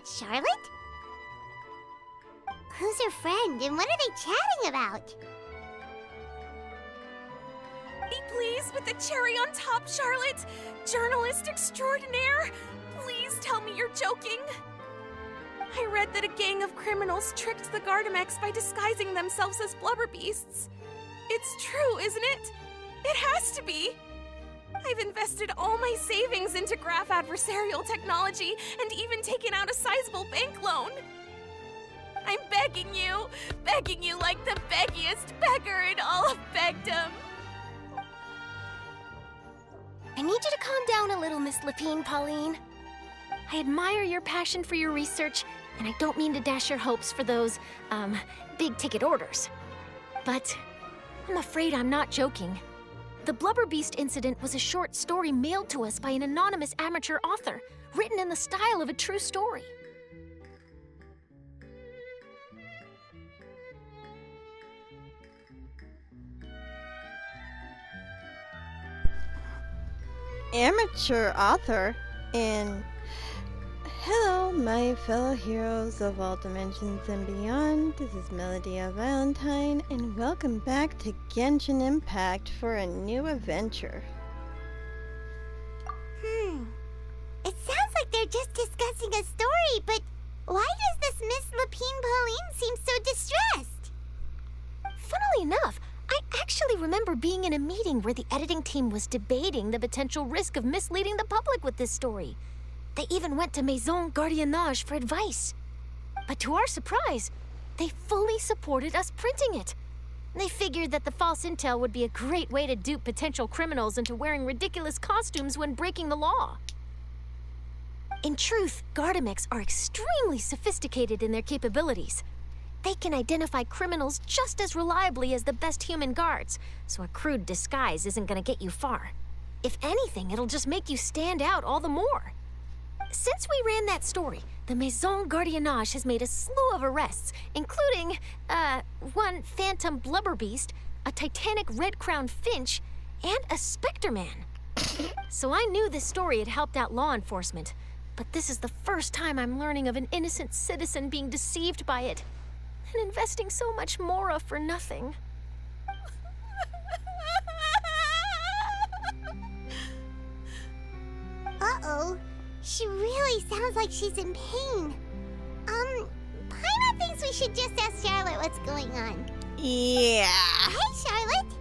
Charlotte? Who's her friend, and what are they chatting about? Be pleased with the cherry on top, Charlotte! Journalist extraordinaire! Please tell me you're joking! I read that a gang of criminals tricked the Gardamex by disguising themselves as blubber beasts. It's true, isn't it? It has to be! I've invested all my savings into graph adversarial technology and even taken out a sizable bank loan. I'm begging you like the beggiest beggar in all of Begdom. I need you to calm down a little, Miss Lapine, Pauline. I admire your passion for your research, and I don't mean to dash your hopes for those, big-ticket orders. But I'm afraid I'm not joking. The Blubber Beast incident was a short story mailed to us by an anonymous amateur author, written in the style of a true story. Amateur author and hello my fellow heroes of all dimensions and beyond. This is Melody Valentine and welcome back to Genshin Impact for a new adventure. It sounds like they're just discussing a story, but why does this Miss Lapine Pauline seem so distressed? Funnily enough, I actually remember being in a meeting where the editing team was debating the potential risk of misleading the public with this story. They even went to Maison Gardiennage for advice. But to our surprise, they fully supported us printing it. They figured that the false intel would be a great way to dupe potential criminals into wearing ridiculous costumes when breaking the law. In truth, Gardamex are extremely sophisticated in their capabilities. They can identify criminals just as reliably as the best human guards, so a crude disguise isn't gonna get you far. If anything, it'll just make you stand out all the more. Since we ran that story, the Maison Gardiennage has made a slew of arrests, including, one phantom blubber beast, a titanic red-crowned finch, and a specter man. So I knew this story had helped out law enforcement, but this is the first time I'm learning of an innocent citizen being deceived by it. And investing so much mora for nothing. Uh-oh. She really sounds like she's in pain. Paimon thinks we should just ask Charlotte what's going on. Yeah. Hey, Charlotte.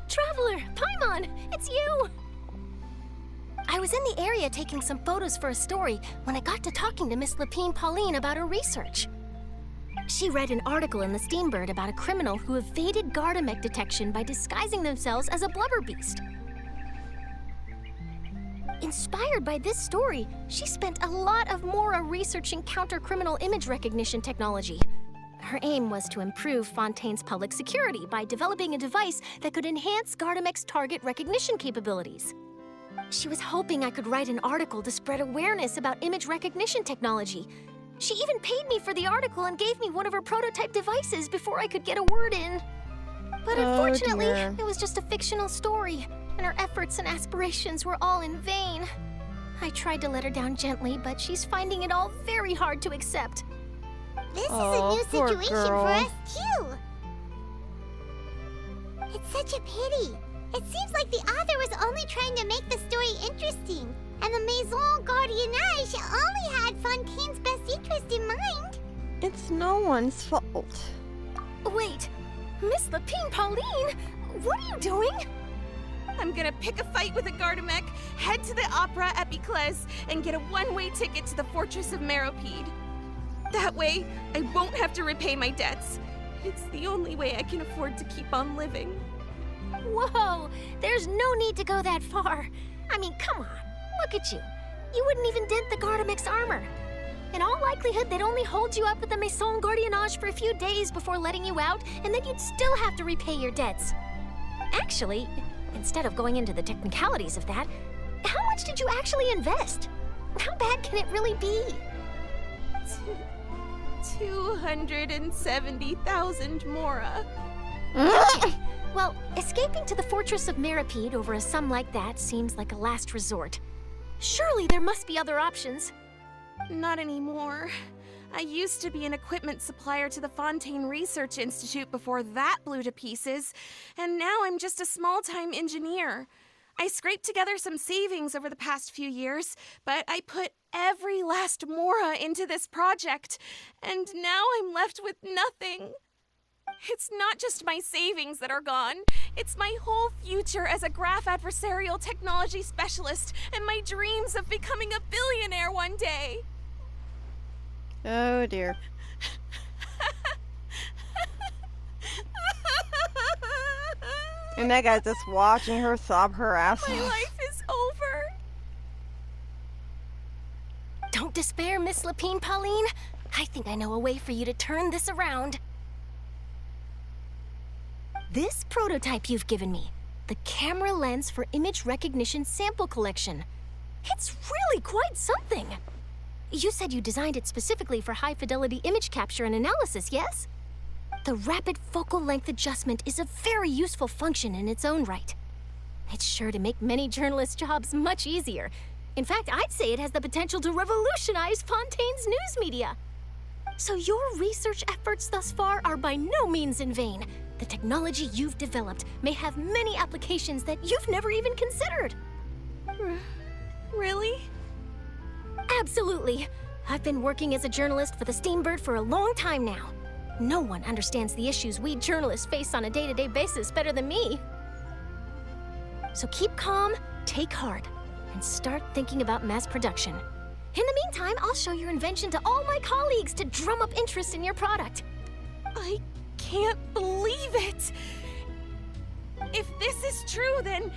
Traveler, Paimon, it's you! I was in the area taking some photos for a story when I got to talking to Miss Lapine Pauline about her research. She read an article in the Steambird about a criminal who evaded Gardamex detection by disguising themselves as a blubber beast. Inspired by this story, she spent a lot of mora researching counter-criminal image recognition technology. Her aim was to improve Fontaine's public security by developing a device that could enhance Gardamex target recognition capabilities. She was hoping I could write an article to spread awareness about image recognition technology. She even paid me for the article and gave me one of her prototype devices before I could get a word in. But unfortunately, it was just a fictional story, and her efforts and aspirations were all in vain. I tried to let her down gently, but she's finding it all very hard to accept. This is a new situation for us, too. It's such a pity. It seems like the author was only trying to make the story interesting, and the Maison Gardiennage only had Fontaine's best interest in mind. It's no one's fault. Wait, Miss Lapine Pauline, what are you doing? I'm gonna pick a fight with a Gardamex, head to the Opera at Biclez, and get a one-way ticket to the Fortress of Meropide. That way, I won't have to repay my debts. It's the only way I can afford to keep on living. Whoa, there's no need to go that far. I mean, come on, look at you. You wouldn't even dent the Gardamex armor. In all likelihood, they'd only hold you up at the Maison Gardiennage for a few days before letting you out, and then you'd still have to repay your debts. Actually, instead of going into the technicalities of that, how much did you actually invest? How bad can it really be? 270,000 mora. Okay. Well, escaping to the Fortress of Meropide over a sum like that seems like a last resort. Surely there must be other options. Not anymore. I used to be an equipment supplier to the Fontaine Research Institute before that blew to pieces, and now I'm just a small-time engineer. I scraped together some savings over the past few years, but I put every last mora into this project, and now I'm left with nothing. It's not just my savings that are gone. It's my whole future as a graph adversarial technology specialist and my dreams of becoming a billionaire one day. Oh dear. And that guy's just watching her sob her ass My off. life is over. Don't despair, Miss Lapine Pauline. I think I know a way for you to turn this around. This prototype you've given me, the camera lens for image recognition sample collection. It's really quite something. You said you designed it specifically for high-fidelity image capture and analysis, yes? The rapid focal length adjustment is a very useful function in its own right. It's sure to make many journalists' jobs much easier. In fact, I'd say it has the potential to revolutionize Fontaine's news media. So your research efforts thus far are by no means in vain. The technology you've developed may have many applications that you've never even considered. Really? Absolutely. I've been working as a journalist for the Steambird for a long time now. No one understands the issues we journalists face on a day-to-day basis better than me. So keep calm, take heart, and start thinking about mass production. In the meantime, I'll show your invention to all my colleagues to drum up interest in your product. I can't believe it! If this is true, then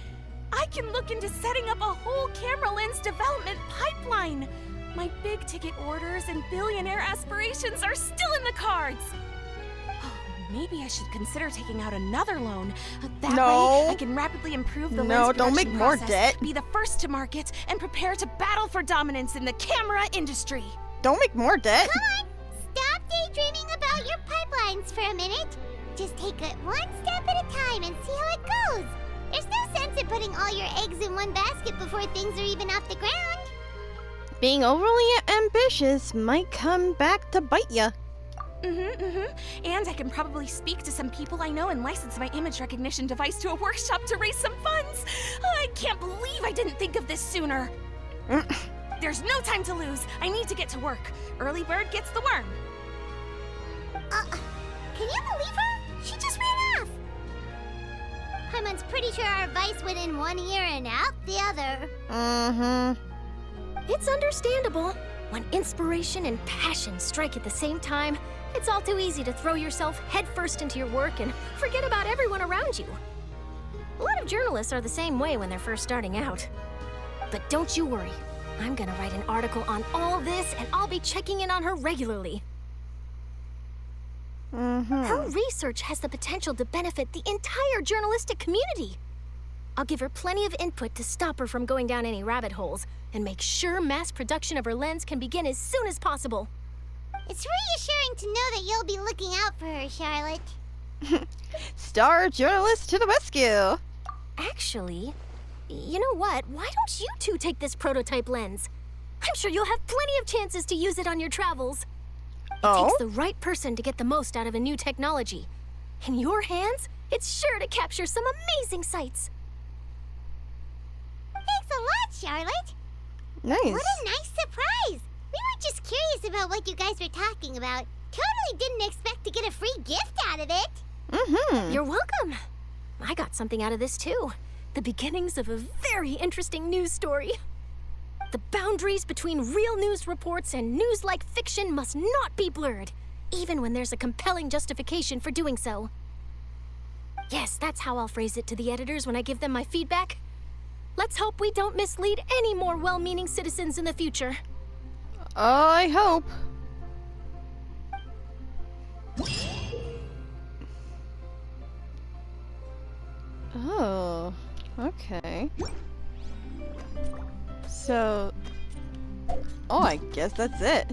I can look into setting up a whole camera lens development pipeline. My big ticket orders and billionaire aspirations are still in the cards. Oh, maybe I should consider taking out another loan. That No. way I can rapidly improve the No, lens don't make production more process, debt. be the first to market, and prepare to battle for dominance in the camera industry. Don't make more debt. Come on, stop daydreaming about your pipelines for a minute. Just take it one step at a time and see how it goes. There's no sense in putting all your eggs in one basket before things are even off the ground. Being overly ambitious might come back to bite ya. And I can probably speak to some people I know and license my image recognition device to a workshop to raise some funds. I can't believe I didn't think of this sooner. There's no time to lose. I need to get to work. Early bird gets the worm. Can you believe her? She just ran off. Paimon's pretty sure our advice went in one ear and out the other. It's understandable. When inspiration and passion strike at the same time, it's all too easy to throw yourself headfirst into your work and forget about everyone around you. A lot of journalists are the same way when they're first starting out. But don't you worry. I'm gonna write an article on all this, and I'll be checking in on her regularly. Her research has the potential to benefit the entire journalistic community. I'll give her plenty of input to stop her from going down any rabbit holes and make sure mass production of her lens can begin as soon as possible. It's reassuring to know that you'll be looking out for her, Charlotte. Star journalist to the rescue. Actually, you know what? Why don't you two take this prototype lens? I'm sure you'll have plenty of chances to use it on your travels. It takes the right person to get the most out of a new technology. In your hands, it's sure to capture some amazing sights. Thanks a lot, Charlotte. Nice. What a nice surprise. We were just curious about what you guys were talking about. Totally didn't expect to get a free gift out of it. You're welcome. I got something out of this too. The beginnings of a very interesting news story. The boundaries between real news reports and news-like fiction must not be blurred, even when there's a compelling justification for doing so. Yes, that's how I'll phrase it to the editors when I give them my feedback. Let's hope we don't mislead any more well-meaning citizens in the future. I hope. Oh, okay. So, I guess that's it.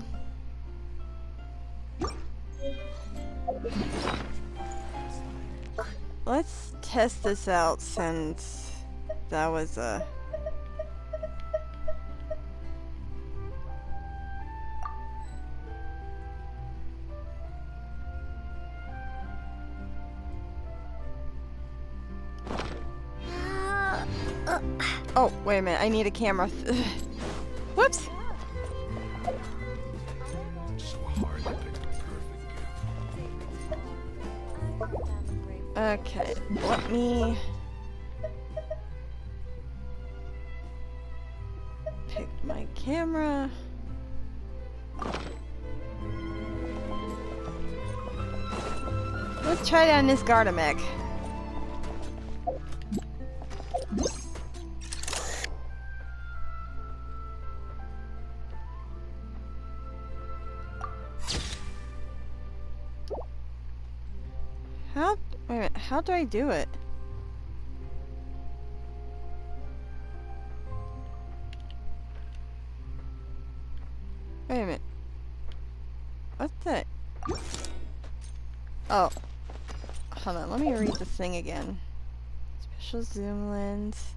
Let's test this out since that was Oh, wait a minute. I need a camera. Whoops. So hard to pick the perfect gift. Okay, let me pick my camera. Let's try it on this Gardamek. Wait a minute, how do I do it? Wait a minute. What's that? Oh. Hold on, let me read this thing again. Special zoom lens.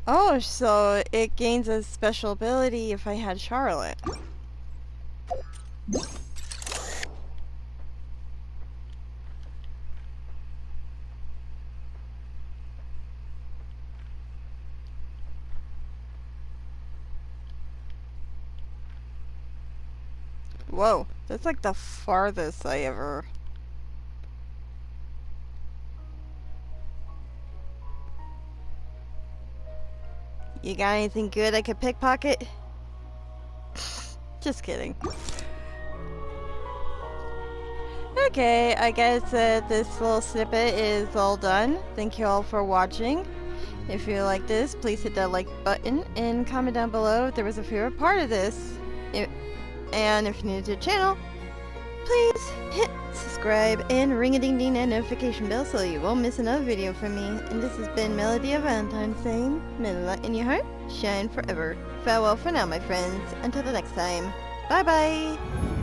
Oh, so it gains a special ability if I had Charlotte. Whoa, that's like the farthest I ever... You got anything good I could pickpocket? Just kidding. Okay, I guess this little snippet is all done. Thank you all for watching. If you like this, please hit that like button and comment down below if there was a favorite part of this. And if you're new to the channel, please hit subscribe and ring-a-ding-ding that notification bell so you won't miss another video from me. And this has been Melody of Valentine saying, may the light in your heart shine forever. Farewell for now, my friends. Until the next time. Bye-bye!